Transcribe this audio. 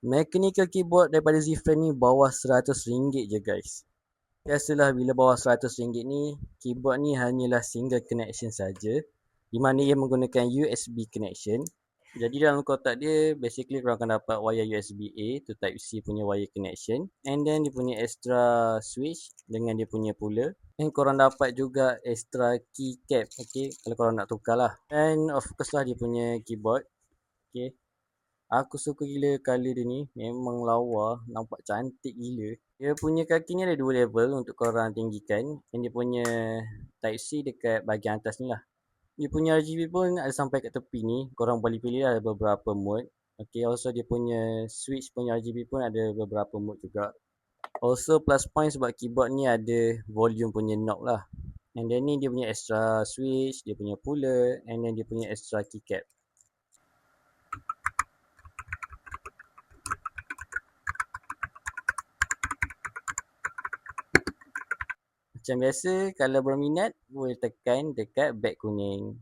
Mechanical keyboard daripada Zfriend ni bawah RM100 je guys. Biasalah bila bawah RM100 ni, keyboard ni hanyalah single connection saja, di mana ia menggunakan USB connection. Jadi dalam kotak dia, basically korang akan dapat wire USB A to type C punya wire connection, and then dia punya extra switch dengan dia punya puller, and korang dapat juga extra keycap, okay, kalau korang nak tukar lah. And of course lah dia punya keyboard, okay. Aku suka gila colour dia ni, memang lawa, nampak cantik gila. Dia punya kaki ni ada 2 level untuk korang tinggikan, and dia punya type C dekat bahagian atas ni lah. Dia punya RGB pun ada sampai kat tepi ni, korang boleh pilih lah beberapa mode. Okay, also dia punya switch punya RGB pun ada beberapa mode juga. Also plus point sebab keyboard ni ada volume punya knob lah. And then ni dia punya extra switch, dia punya puller, and then dia punya extra keycap. Macam biasa, kalau berminat boleh tekan dekat back kuning.